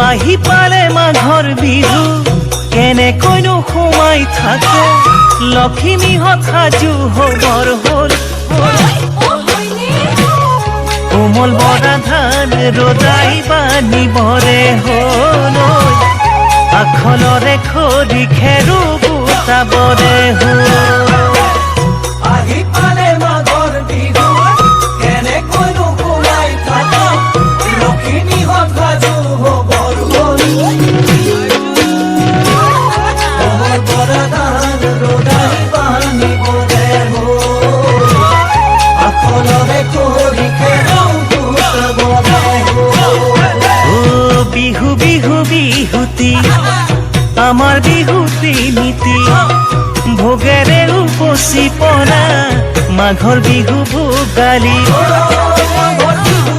আহি পালে মাঘৰ বিহু কেনেকৈনো সোমাই থাকে লখিমীহঁত সাজু হবৰ হ'ল কোমল বৰা ধান ৰজাই বানিবৰে হ'ল আখলৰে খৰি খেৰো গোটাবৰে হ'ল আহি পালে মাঘৰ বিহু কেনেকৈনো সোমাই থাকে লখিমীহঁত সাজু হবৰ হ'ল কোমল বৰা ধান ৰজাই বানিবৰে হ'ল আখলৰে খৰি খেৰো গোটাবৰে হ'ল বিহু বিহু বিহুতি আমাৰ বিহুতি নীতি ভোগেৰে উপচি পৰা মাঘৰ বিহু ভোগালী মাঘৰ বিহু